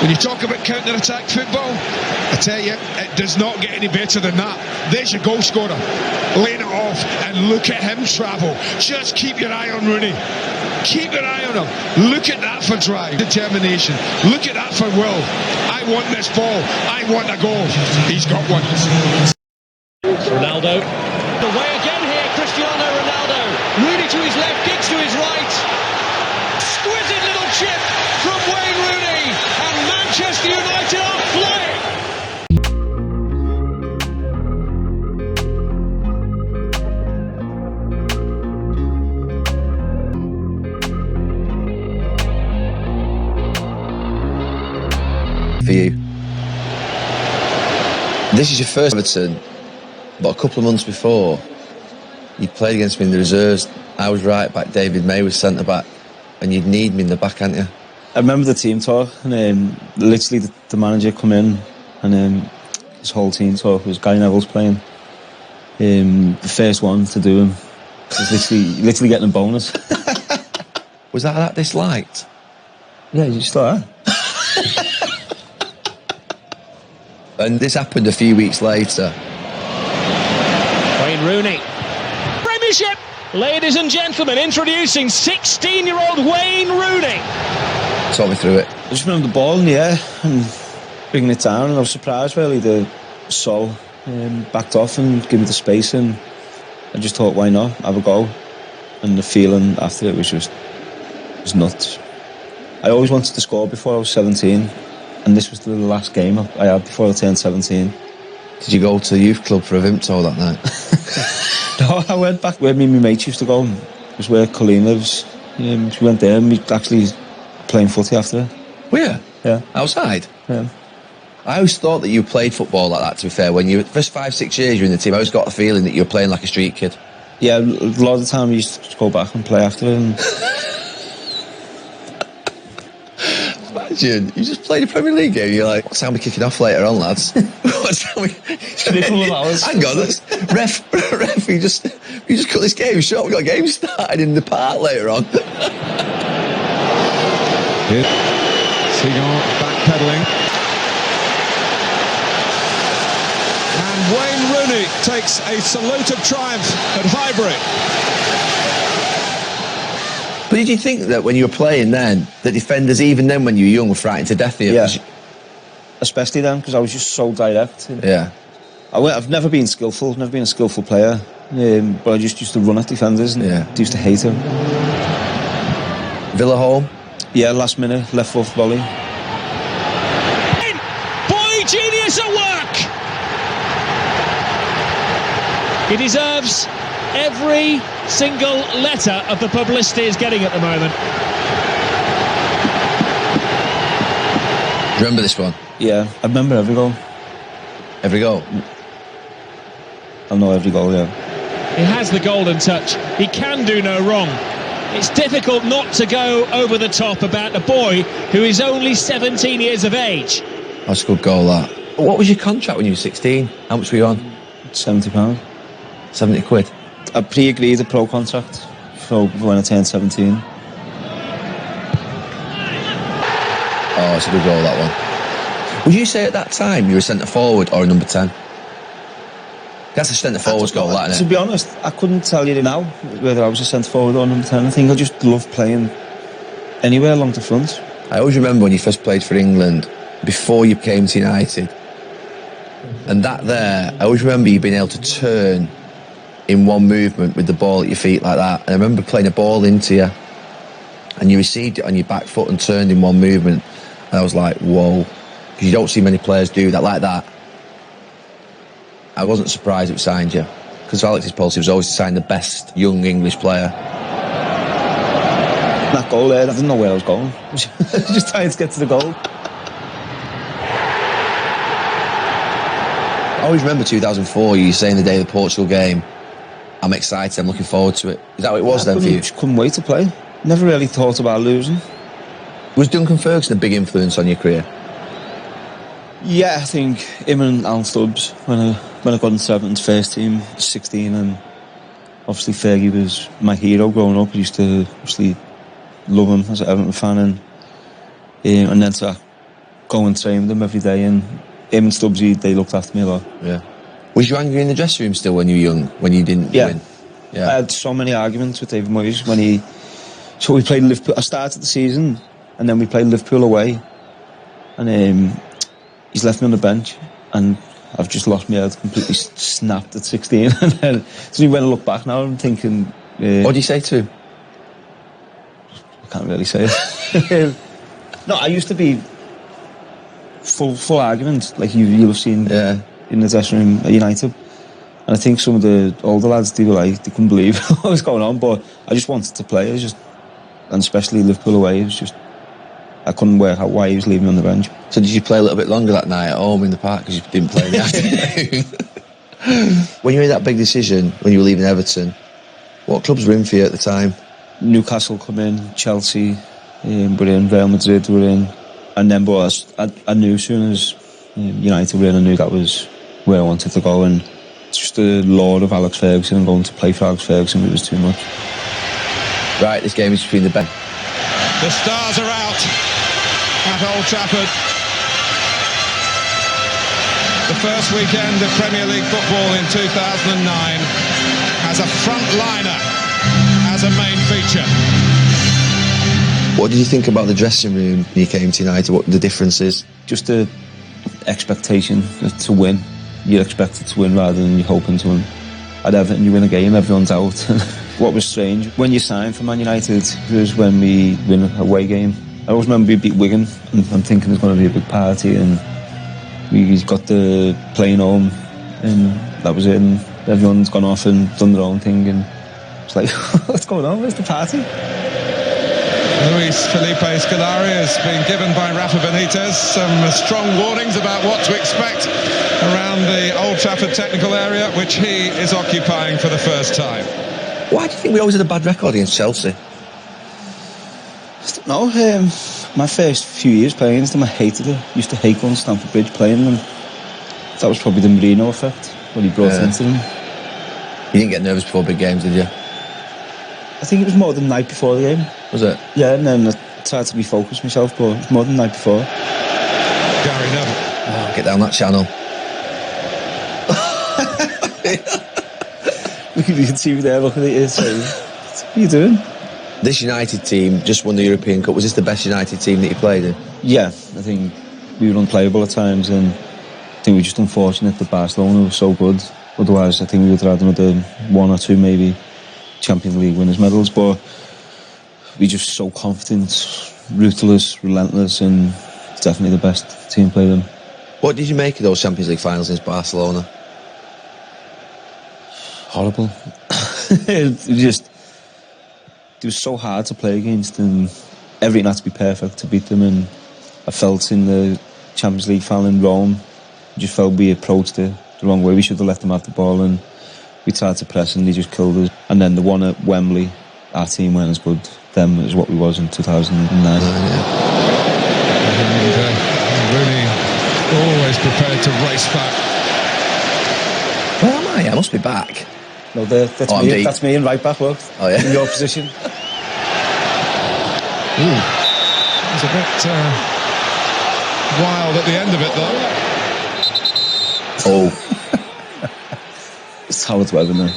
When you talk about counter-attack football, I tell you, it does not get any better than that. There's your goal scorer, laying it off, and look at him travel. Just keep your eye on Rooney. Keep your eye on him. Look at that for drive, determination. Look at that for will. I want this ball. I want a goal. He's got one. Ronaldo. Away again here, Cristiano Ronaldo. Rooney to his left, Giggs to his right. Exquisite little chip from Wayne Rooney. And Manchester United are flying. For you, this is your first Everton, but a couple of months before you played against me in the reserves. I was right back, David May was centre back, and you'd need me in the back, hadn't you? I remember the team talk, and literally the manager come in, and his whole team talk was Gary Neville's playing. The first one to do him was literally getting a bonus. Was that disliked? Yeah, you just thought that. And this happened a few weeks later. Wayne Rooney. Premiership! Ladies and gentlemen, introducing 16-year-old Wayne Rooney. Talk me through it. I just remember the ball in the air and bringing it down, and I was surprised really the Sol backed off and gave me the space, and I just thought, why not, have a go. And the feeling after it was nuts. I always wanted to score before I was 17, and this was the last game I had before I turned 17. Did you go to the youth club for a Vimto that night? No, I went back where me and my mates used to go. It was where Colleen lives. We went there and we actually playing footy after. Were you? Yeah. Outside? Yeah. I always thought that you played football like that, to be fair. When you first 5-6 years you're in the team, I always got the feeling that you were playing like a street kid. Yeah, a lot of the time we used to go back and play after it. And imagine, you just played a Premier League game, you're like, what time are we kicking off later on, lads? What time we... couple of hours. Hang on, ref, you just cut this game short, we've got a game started in the park later on. Sigon backpedaling. And Wayne Rooney takes a salute of triumph at Highbury. But did you think that when you were playing then, the defenders, even then when you were young, were frightened to death of you? yeah, especially then, because I was just so direct. Yeah. I've never been skillful, never been a skillful player, but I just used to run at defenders and used to hate them. Villa home? Yeah, last minute, left foot volley. Boy, genius at work! He deserves every single letter of the publicity he's getting at the moment. Do you remember this one? Yeah, I remember every goal. Every goal? I know every goal, yeah. He has the golden touch. He can do no wrong. It's difficult not to go over the top about a boy who is only 17 years of age. That's a good goal, that. What was your contract when you were 16? How much were you on? £70. 70 quid? I pre-agreed a pro contract for when I turned 17. Oh, it's a good goal, that one. Would you say at that time you were a centre forward or a number 10? That's a centre forward's goal, that, isn't it? To be honest, I couldn't tell you now whether I was a centre forward or number 10. I think I just loved playing anywhere along the front. I always remember when you first played for England, before you came to United, and that there, I always remember you being able to turn in one movement with the ball at your feet like that. And I remember playing a ball into you, and you received it on your back foot and turned in one movement. And I was like, whoa, because you don't see many players do that like that. I wasn't surprised it signed you, because Alex's policy was always to sign the best young English player. That goal there, I didn't know where I was going. Just trying to get to the goal. I always remember 2004, you saying the day of the Portugal game, I'm excited, I'm looking forward to it. Is that what it was then for you? I just couldn't wait to play. Never really thought about losing. Was Duncan Ferguson a big influence on your career? Yeah, I think him and Alan Stubbs, when I got into Everton's first team, 16, and obviously Fergie was my hero growing up. I used to obviously love him as an Everton fan, and then to got go and train with them every day, and him and Stubbsy, they looked after me a lot. Yeah. Was you angry in the dressing room still when you were young, when you didn't win? Yeah. I had so many arguments with David Moyes when he... So we played Liverpool. I started the season, and then we played Liverpool away, and he's left me on the bench, and I've just lost my head, completely snapped at 16. And then, so when I look back now, I'm thinking... what do you say to him? I can't really say it. No, I used to be full argument, like you'll have seen in the dressing room at United. And I think some of the older lads, they couldn't believe what was going on, but I just wanted to play. And especially Liverpool away, it was just... I couldn't work out why he was leaving me on the bench. So did you play a little bit longer that night at home in the park because you didn't play in the afternoon? When you made that big decision, when you were leaving Everton, what clubs were in for you at the time? Newcastle come in, Chelsea were in, Real Madrid were in, and then but I knew as soon as United were in, I knew that was where I wanted to go, and just the lore of Alex Ferguson and going to play for Alex Ferguson, it was too much. Right, this game is between the best. The stars are out at Old Trafford. The first weekend of Premier League football in 2009 has a frontliner as a main feature. What did you think about the dressing room when you came to United? What the difference is? Just the expectation to win. You're expected to win rather than you're hoping to win. At Everton, you win a game, everyone's out. What was strange, when you signed for Man United, was when we win a away game. I always remember we beat Wigan, and I'm thinking there's going to be a big party, and we got the plane home, and that was it, and everyone's gone off and done their own thing, and it's like, what's going on? Where's the party? Luis Felipe Scolari has been given by Rafa Benitez some strong warnings about what to expect around the Old Trafford technical area, which he is occupying for the first time. Why do you think we always had a bad record against Chelsea? I don't know, my first few years playing against them, I hated it. Used to hate going to Stamford Bridge playing them. That was probably the Mourinho effect, when he brought it into them. You didn't get nervous before big games, did you? I think it was more the night before the game. Was it? Yeah, and then I tried to be focused myself, but it was more than the night before. Gary Neville. Oh, get down that channel. You can see me there looking at you saying, what are you doing? This United team just won the European Cup. Was this the best United team that you played in? Yeah, I think we were unplayable at times, and I think we were just unfortunate that Barcelona was so good. Otherwise, I think we would have had another one or two maybe Champions League winners' medals, but we just so confident, ruthless, relentless, and it's definitely the best team played in. What did you make of those Champions League finals against Barcelona? Horrible. It was so hard to play against, and everything had to be perfect to beat them, and I felt in the Champions League final in Rome, I just felt we approached it the wrong way. We should have let them have the ball, and we tried to press and they just killed us. And then the one at Wembley, our team weren't as good then as what we was in 2009. Rooney always prepared to race back. Where am I? I must be back. No, that's me. That's me in right back, look. Oh, yeah. In your position. It was a bit wild at the end of it, though. Oh. It's Howard's web, isn't it?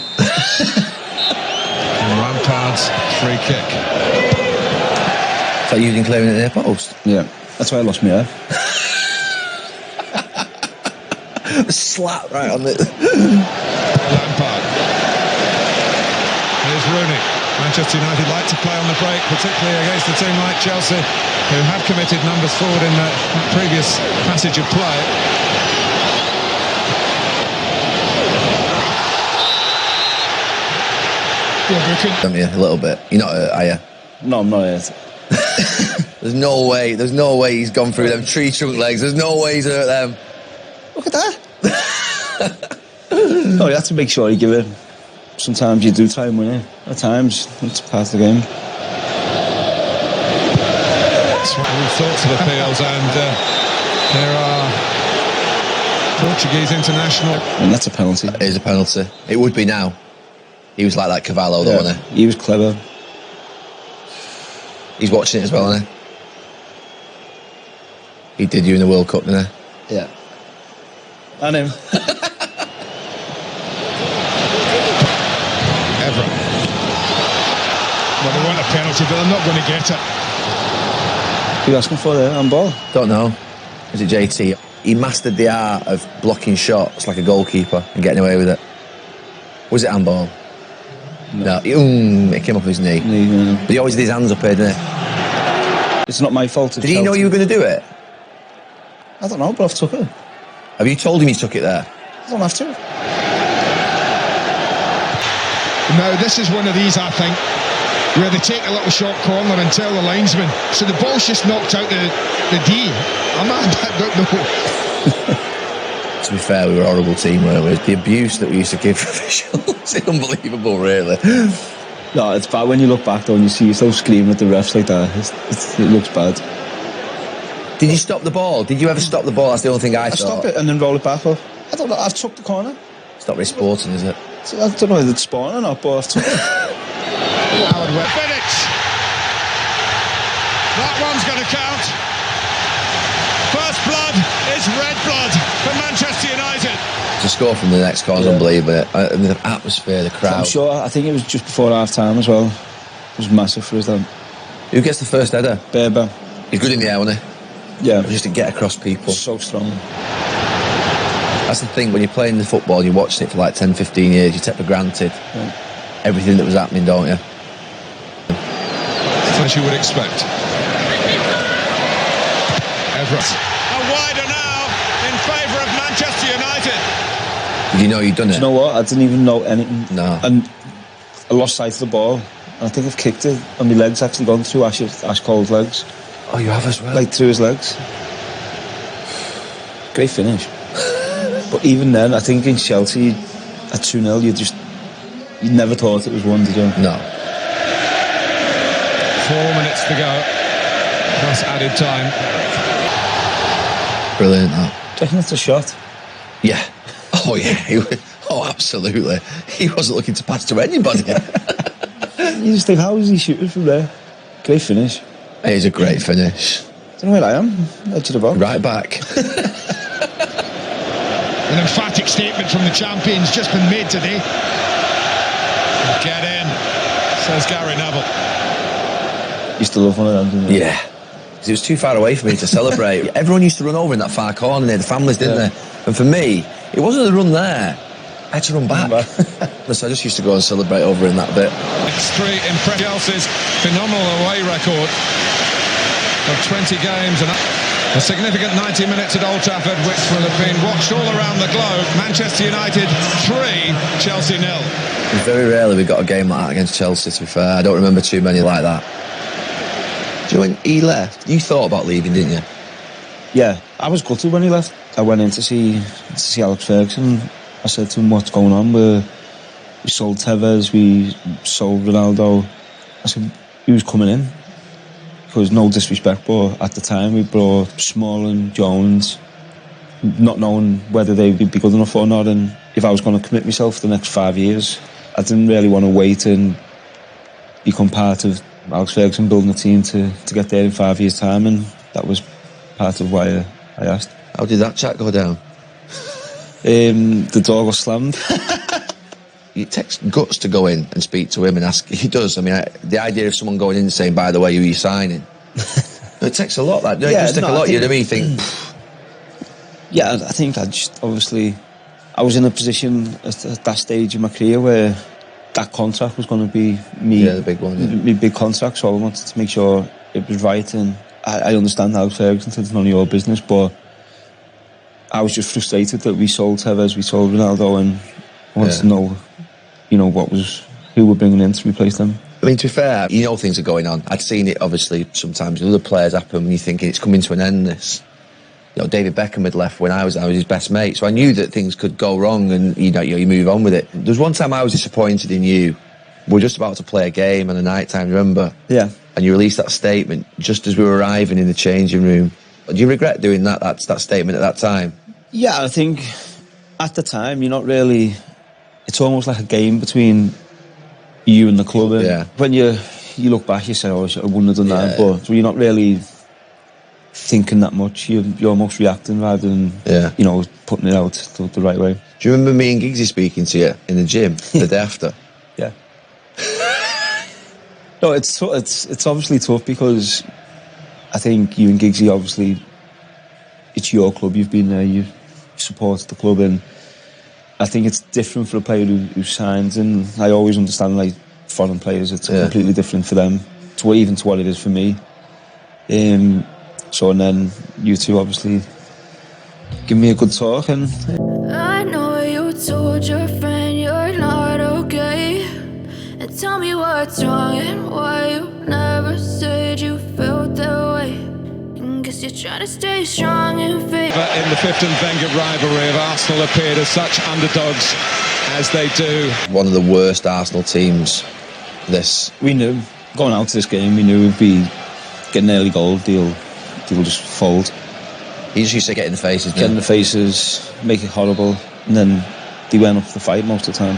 Lampard's free kick. So you didn't clear it in their post? Yeah. That's why I lost my hair. A slap right on it. Lampard. Here's Rooney. Manchester United like to play on the break, particularly against a team like Chelsea, who have committed numbers forward in the previous passage of play. Don't you? A little bit. You're not hurt, are you? No, I'm not hurt. There's no way he's gone through them tree trunk legs. There's no way he's hurt them. Look at that. No, you have to make sure you give it. Sometimes you do try and win it. At times, it's part of the game. All sorts of appeals, and there are Portuguese international. And that's a penalty. It is a penalty. It would be now. He was like that Cavallo, though, wasn't he? He was clever. He's watching it as well, isn't he? He did you in the World Cup, didn't he? Yeah. And him. Everett. Well, they want a penalty, but they're not going to get it. Who are you asking for there, on ball? Don't know. Was it JT? He mastered the art of blocking shots like a goalkeeper and getting away with it. Was it handball? No. It came off his knee. But he always did his hands up here, didn't he? It's not my fault. Did he know you were going to do it? I don't know, but I've took it. Have you told him you took it there? I don't have to. Now, this is one of these, I think, where they take a little short corner and tell the linesman. So the ball's just knocked out the D. I don't know. To be fair, we were a horrible team, weren't we? The abuse that we used to give officials is unbelievable, really. No, it's bad when you look back though and you see yourself screaming at the refs like that. It looks bad. Did you stop the ball? Did you ever stop the ball? That's the only thing I saw. Stop it and then roll it back up. I don't know, I've took the corner. It's not very sporting, is it? I don't know if it's spawn or not, but I've took it. Howard Webb. Minutes. That one's going to count. First blood is red blood for Manchester United. To score from the next corner is unbelievable. The atmosphere, the crowd. I'm sure, I think it was just before half time as well. It was massive for us then. Who gets the first header? Berber. He's good in the air, wasn't he? Yeah. Just to get across people. So strong. That's the thing, when you're playing the football and you're watching it for like 10, 15 years, you take for granted everything that was happening, don't you? As you would expect. Everett. A wider now in favour of Manchester United. Did you know you'd done it? Do you know what? I didn't even know anything. No. And I lost sight of the ball. I think I've kicked it and my legs actually gone through Ash Cole's legs. Oh, you have as well? Like through his legs. Great finish. But even then, I think in Chelsea at 2-0, you never thought it was one, did you? No. 4 minutes to go. Plus added time. Brilliant, that. Do you reckon it's a shot? Yeah. Oh, yeah. Oh, absolutely. He wasn't looking to pass to anybody. You just think, how is he shooting from there? Great finish. It is a great finish. I don't know where I am. Edge of the box. Right back. An emphatic statement from the champions just been made today. Get in, says Gary Neville. Used to love one of them, didn't you? Yeah. Because it was too far away for me to celebrate. Everyone used to run over in that far corner there, the families, didn't they? And for me, it wasn't a run there. I had to run back. So I just used to go and celebrate over in that bit. X3 impressed Chelsea's phenomenal away record of 20 games and a significant 90 minutes at Old Trafford, which will have been watched all around the globe. Manchester United 3, Chelsea 0. Very rarely we got a game like that against Chelsea, to be fair. I don't remember too many like that. Do you know when he left? You thought about leaving, didn't you? Yeah, I was gutted when he left. I went in to see Alex Ferguson. I said to him, what's going on? We sold Tevez, we sold Ronaldo. I said, he was coming in. Because no disrespect, but at the time we brought Smalling, Jones, not knowing whether they would be good enough or not, and if I was going to commit myself for the next 5 years, I didn't really want to wait and become part of Alex Ferguson building a team to get there in 5 years' time, and that was part of why I asked. How did that chat go down? The door was slammed. It takes guts to go in and speak to him and ask. He does. I mean, the idea of someone going in and saying, by the way, who are you signing? It takes a lot, that. It does take a lot. You know what I mean? Think. Yeah, I think I just, obviously, I was in a position at that stage in my career where that contract was going to be me. Yeah, the big one. Yeah. My big contract, so I wanted to make sure it was right. And I understand Alex Ferguson said it's none of your business, but I was just frustrated that we sold Tevez, we sold Ronaldo, and I wanted to know, who we're bringing in to replace them. I mean, to be fair, you know things are going on. I'd seen it, obviously, sometimes with other players happen when you're thinking it's coming to an end, this. You know, David Beckham had left when I was his best mate, so I knew that things could go wrong and, you move on with it. There was one time I was disappointed in you. We were just about to play a game on a night time, remember? Yeah. And you released that statement just as we were arriving in the changing room. Do you regret doing that statement at that time? Yeah, I think at the time, you're not really... It's almost like a game between you and the club. And when you look back, you say, oh, I wouldn't have done that. But you're not really thinking that much. You're almost reacting rather than putting it out the right way. Do you remember me and Giggsy speaking to you in the gym the day after? Yeah. No, it's obviously tough because I think you and Giggsy, obviously, it's your club. You've been there. You've supported the club, and I think it's different for a player who signs. And I always understand, like, foreign players, it's completely different for them to what it is for me. So, and then you two obviously give me a good talk. And I know you told your friend you're not okay, and tell me what's wrong and why you never said you felt that way. And guess you're trying to stay strong and fit. But in the 15th Wenger rivalry, of Arsenal appeared as such underdogs as they do. One of the worst Arsenal teams. We knew going out to this game, we knew we'd be getting an early goal. Deal just fold. He just used to get in the faces. Get in the faces, make it horrible, and then they went up for the fight most of the time.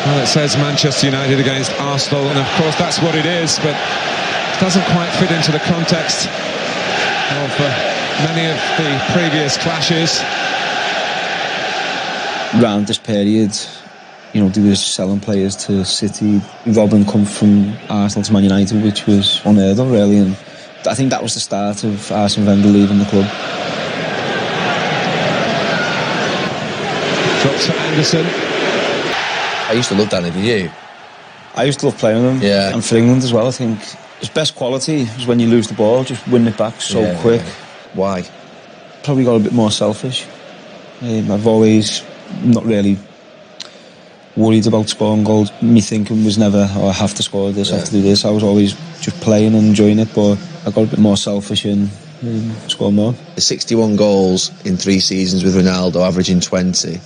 Well, it says Manchester United against Arsenal, and of course that's what it is, but it doesn't quite fit into the context of many of the previous clashes. Around this period, they were selling players to City. Robin come from Arsenal to Man United, which was unheard of, really, and I think that was the start of Arsene Wenger leaving the club. Drops for Anderson. I used to love Danny, did you? I used to love playing with him, and for England as well. I think his best quality is when you lose the ball, just win it back so quick. Why? Probably got a bit more selfish. I've always not really worried about scoring goals. Me thinking was never, I have to score this, I have to do this. I was always just playing and enjoying it, but I got a bit more selfish and score more. 61 goals in 3 seasons with Ronaldo, averaging 20.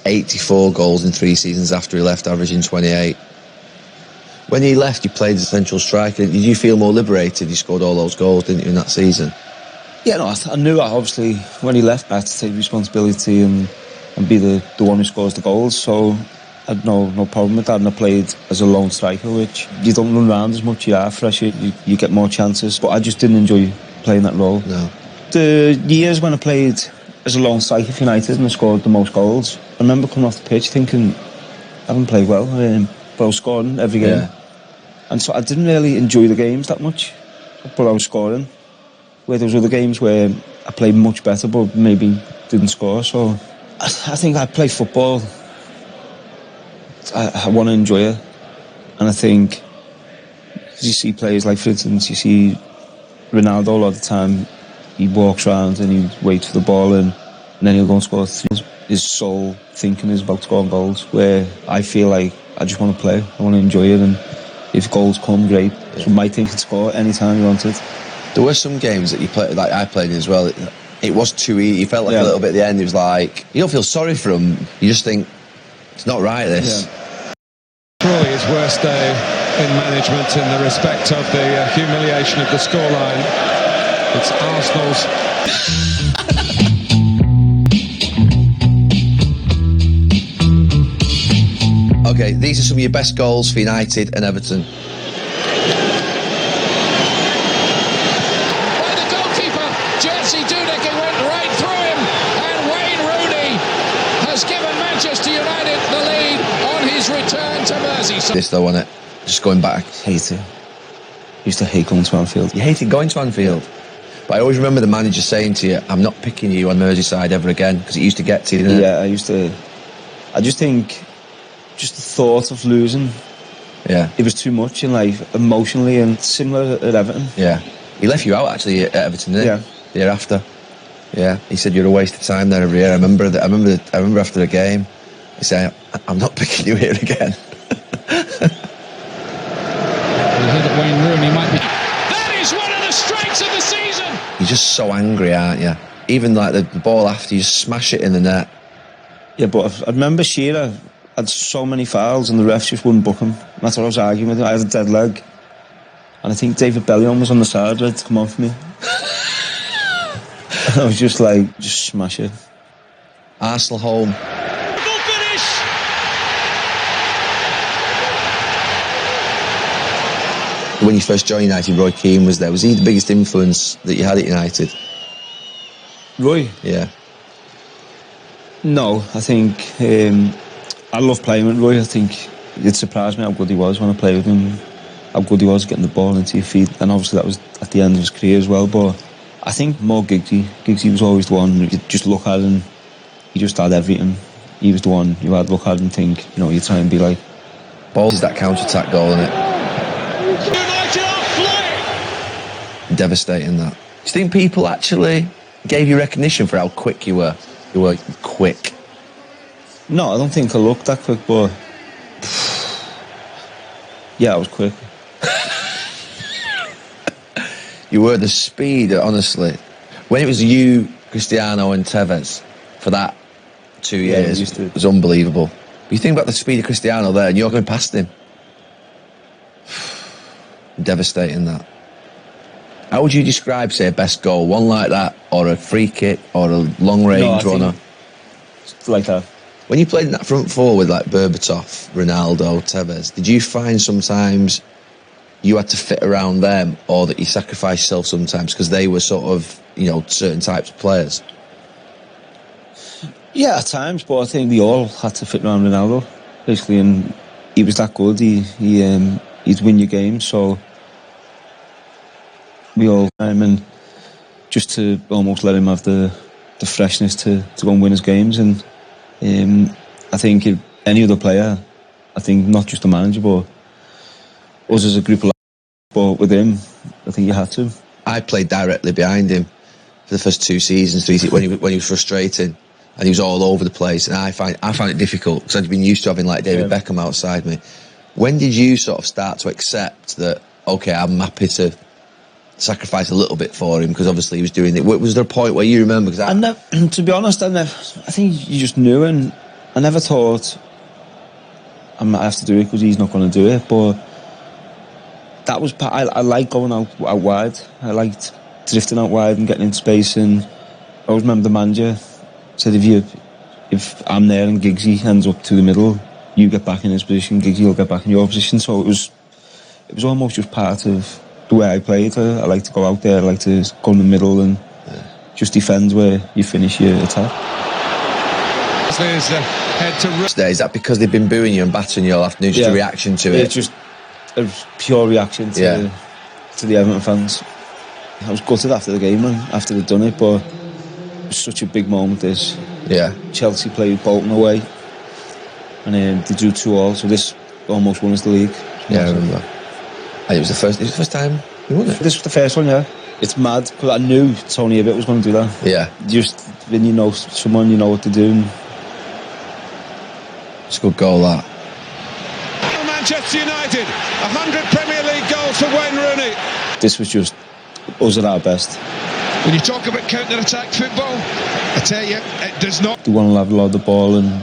84 goals in 3 seasons after he left, averaging 28. When he left, you played as central striker. Did you feel more liberated? You scored all those goals, didn't you, in that season? Yeah, no, I knew that, obviously, when he left, I had to take responsibility and be the one who scores the goals, so I had no problem with that. And I played as a lone striker, which you don't run around as much, you are fresher, you get more chances, but I just didn't enjoy playing that role. No. The years when I played as a lone striker for United and I scored the most goals, I remember coming off the pitch thinking, I haven't played well, but I was scoring every game. Yeah. And so I didn't really enjoy the games that much, but I was scoring. Where there was other games where I played much better, but maybe didn't score. So I think I play football. I want to enjoy it, and I think you see players like, for instance, you see Ronaldo a lot of the time. He walks around and he waits for the ball, and then he'll go and score. His sole thinking is about scoring goals. Where I feel like I just want to play. I want to enjoy it, and if goals come, great. So my team can score anytime you want it. There were some games that you played, like I played in as well. It was too easy. You felt like a little bit at the end. It was like you don't feel sorry for him. You just think it's not right. This. Yeah. Probably his worst day in management in the respect of the humiliation of the scoreline. It's Arsenal's. Okay, these are some of your best goals for United and Everton. Jerzy Dudek, it went right through him, and Wayne Rooney has given Manchester United the lead on his return to Merseyside. This though, wasn't it? Just going back. Hate it. Used to hate going to Anfield. You hated going to Anfield. But I always remember the manager saying to you, I'm not picking you on Merseyside ever again, because it used to get to you, didn't it? Yeah, I just think, just the thought of losing, it was too much in life, emotionally, and similar at Everton. Yeah. He left you out, actually, at Everton, didn't he? Yeah. The year after. Yeah. He said you're a waste of time there every year. I remember after the game, he said, I'm not picking you here again. We hear that Wayne Rooney might be. That is one of the strikes of the season. You're just so angry, aren't you? Even like the ball after, you just smash it in the net. Yeah, but I remember Shearer had so many fouls and the refs just wouldn't book him. That's what I was arguing with him. I had a dead leg. And I think David Bellion was on the side ready to come on for me. I was just like, just smash it. Arsenal home. Full finish. When when you first joined United, Roy Keane was there. Was he the biggest influence that you had at United? Roy? Yeah. No, I think I love playing with Roy. I think it surprised me how good he was when I played with him, how good he was getting the ball into your feet, and obviously that was at the end of his career as well. But I think more Giggsy. Giggsy was always the one you just look at and he just had everything. He was the one you had to look at and think, you know, you try and be like. Balls is that counter-attack goal, isn't it? United are flying! Devastating, that. Do you think people actually gave you recognition for how quick you were? You were quick. No, I don't think I looked that quick, but yeah, I was quick. You were the speed, honestly. When it was you, Cristiano and Tevez, for that 2 years, it was unbelievable. But you think about the speed of Cristiano there, and you're going past him. Devastating, that. How would you describe, say, a best goal? One like that, or a free kick, or a long-range runner? Like that. When you played in that front four with like Berbatov, Ronaldo, Tevez, did you find sometimes you had to fit around them, or that you sacrificed yourself sometimes because they were sort of, you know, certain types of players? Yeah, at times, but I think we all had to fit around Ronaldo, basically, and he was that good. He'd win your game, so we all and just to almost let him have the freshness to go and win his games. And I think any other player, I think not just the manager, but us as a group of lads, but with him, I think you had to. I played directly behind him for the first 2 seasons, when he was frustrating. And he was all over the place, and I found it difficult because I'd been used to having like David Beckham outside me. When did you sort of start to accept that, okay, I'm happy to sacrifice a little bit for him, because obviously he was doing it? Was there a point where you remember? Because to be honest, I think you just knew, and I never thought I might have to do it because he's not going to do it. But that was I like going out wide. I liked drifting out wide and getting in space. And I always remember the manager said, if I'm there and Giggsy ends up to the middle, you get back in his position, Giggsy will get back in your position. So it was almost just part of the way I played. I like to go out there, I like to go in the middle and just defend where you finish your attack. There's the head to... Is that because they've been booing you and battering you all afternoon, just a reaction to it? It's just a pure reaction to the Everton fans. I was gutted after the game, man, after they'd done it, but it was such a big moment. This Chelsea played Bolton away, and they drew 2-2, so this almost won us the league. Yeah, I remember. And it was the first time you won it. This was the first one, yeah. It's mad because I knew Tony Abbott was going to do that. Yeah. Just when you know someone, you know what to do. It's a good goal, that. Manchester United, 100 Premier League goals for Wayne Rooney. This was just us at our best. When you talk about counter-attack football, I tell you, it does not... They want to have a lot of the ball and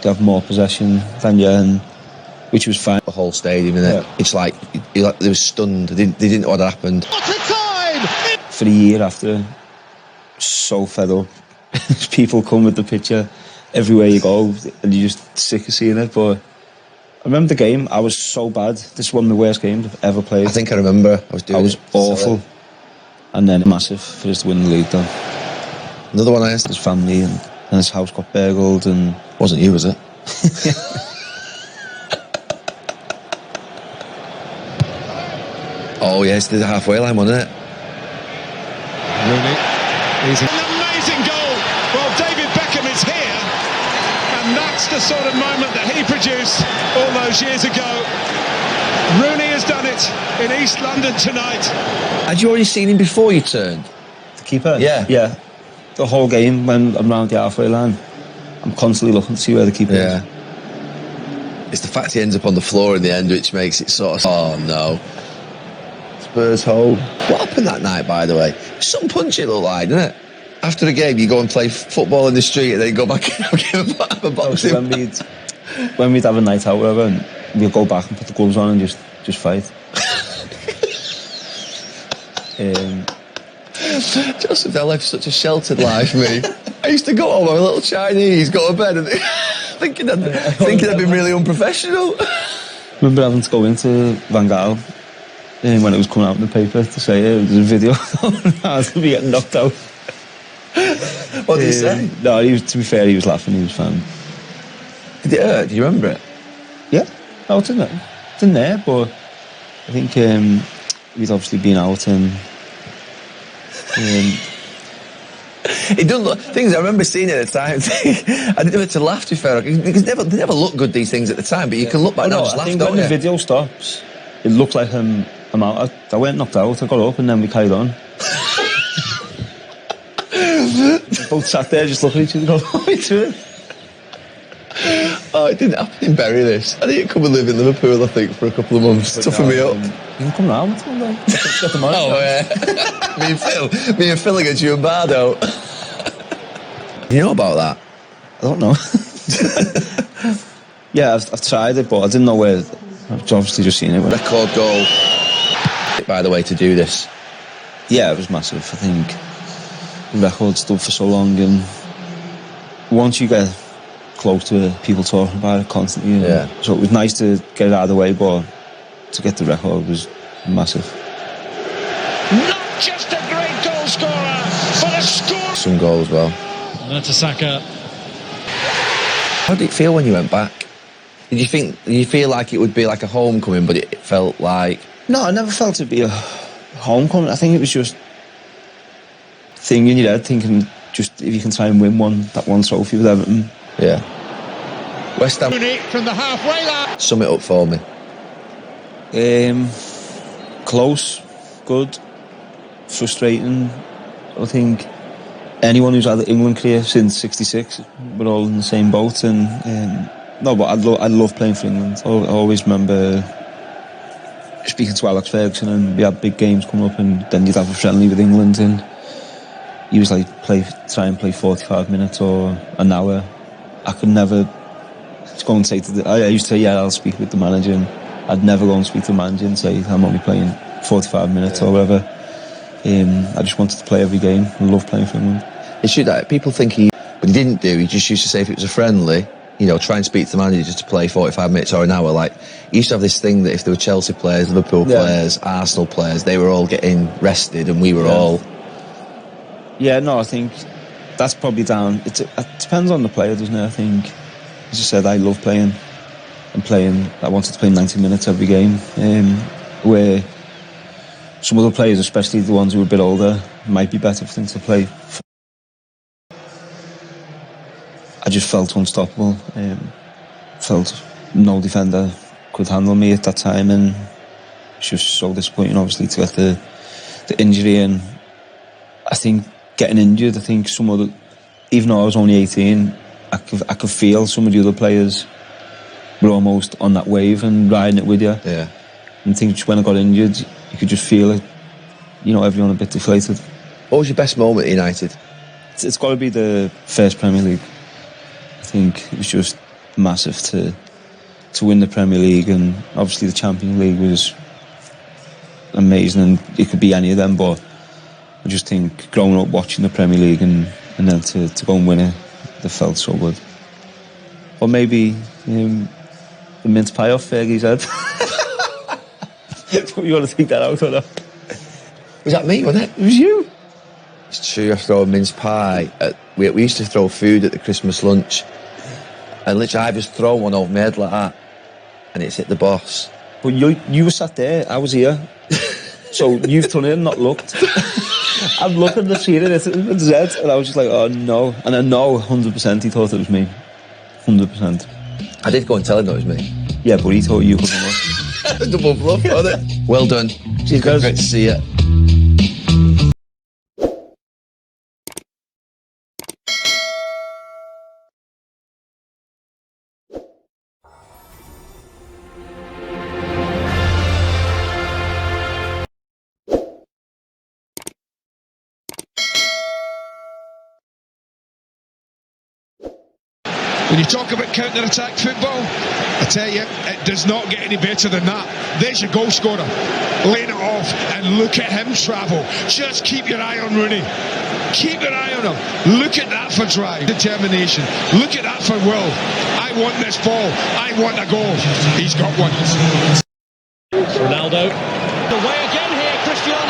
they have more possession than you, and which was fine. The whole stadium, innit? Yeah. It's like they were stunned. They didn't know what had happened. What a time! For a year after, so fed up. People come with the picture everywhere you go, and you're just sick of seeing it. But I remember the game. I was so bad. This is one of the worst games I've ever played. I think I remember. I was awful. And then massive for us to win the league, though. Another one I asked. His family and his house got burgled, and wasn't you, was it? Oh yes, the halfway line, wasn't it? Rooney, he's an amazing goal. Well, David Beckham is here, and that's the sort of moment that he produced all those years ago. Rooney has done it in East London tonight. Had you already seen him before you turned? The keeper? Yeah. Yeah. The whole game, when I'm round the halfway line, I'm constantly looking to see where the keeper is. It's the fact he ends up on the floor in the end which makes it sort of... Oh, no. Spurs hole. What happened that night, by the way? Some punch it looked like, didn't it? After the game, you go and play football in the street and then you go back and have a boxing. When we'd have a night out, whatever, and we'd go back and put the gloves on and just fight. Joseph, I left such a sheltered life, me. I used to go home, I'm a little Chinese, go to bed and thinking I'd been really unprofessional. Remember having to go into Van Gaal when it was coming out in the paper to say there's a video of me getting knocked out. What did he say? No, to be fair, he was laughing. He was fine. Did it hurt? Do you remember it? Yeah, no, it's in there. It's in there, but I think he's obviously been out and. It doesn't look. Things I remember seeing it at the time. I didn't know to laugh to fair because they never look good, these things at the time. But you can look back now and just laugh. I think when the video stops, it looked like I'm out. I went knocked out. I got up and then we carried on. Both sat there just looking at each other. Going, "What are we doing?" Oh, I didn't bury this. I didn't come and live in Liverpool, I think, for a couple of months. Toughen me up. You can come round. Oh, yeah. me and Phil against you and Bardo. You know about that? I don't know. Yeah, I've tried it, but I didn't know where. I've obviously just seen it. Record goal, by the way, to do this. Yeah, it was massive. I think the record's done for so long, and once you get close to it, people talking about it constantly. Yeah. So it was nice to get it out of the way, but to get the record was massive. Not just a great goal scorer, but a score. Some goal as well. That's a Saka. How did it feel when you went back? Did you feel like it would be like a homecoming, but it felt like... No, I never felt it'd be a homecoming. I think it was just thing in your head, thinking just if you can try and win that one trophy with Everton. Yeah. West Ham. Rooney from the halfway line. Sum it up for me. Close, good, frustrating. I think anyone who's had an England career since '66, we're all in the same boat. And no, but I love playing for England. I always remember speaking to Alex Ferguson, and we had big games come up, and then you'd have a friendly with England, and he was like, try and play 45 minutes or an hour. I could never go and say I used to say, yeah, I'll speak with the manager, and I'd never go and speak to the manager and say I'm only playing 45 minutes or whatever. I just wanted to play every game. I love playing for England. It's true that people think but he didn't do. He just used to say if it was a friendly, try and speak to the manager just to play 45 minutes or an hour. Like, he used to have this thing that if there were Chelsea players, Liverpool players, Arsenal players, they were all getting rested and we were all... Yeah, no, I think that's probably down. It depends on the player, doesn't it? I think, as I said, I love playing. I wanted to play 90 minutes every game. Where some other players, especially the ones who are a bit older, might be better for them to play. I just felt unstoppable. Felt no defender could handle me at that time, and it was so disappointing, obviously, to get the injury. And I think getting injured, even though I was only 18, I could feel some of the other players were almost on that wave and riding it with you. Yeah. And I think when I got injured, you could just feel it, everyone a bit deflated. What was your best moment at United? It's got to be the first Premier League. I think it was just massive to win the Premier League, and obviously the Champions League was amazing, and it could be any of them, but I just think growing up watching the Premier League and then to go and win it, that felt so good. Or maybe the mince pie off Fergie's head. You want to think that out or not? Was that me, wasn't it? It was you. It's true, I throw a mince pie. We used to throw food at the Christmas lunch, and literally I just throw one over my head like that, and it's hit the boss. But you were sat there, I was here. So you've done it and not looked. I'm looking to see it, it's Zed, and I was just like, oh no. And I know 100% he thought it was me. 100%. I did go and tell him that it was me. Yeah, but he thought you couldn't look. Double bluff, wasn't it? Well done. Cheers, guys. Great to see you. When you talk about counter-attack football, I tell you, it does not get any better than that. There's your goal scorer, laying it off, and look at him travel. Just keep your eye on Rooney. Keep your eye on him. Look at that for drive, determination. Look at that for will. I want this ball. I want a goal. He's got one. Ronaldo. Away again here, Cristiano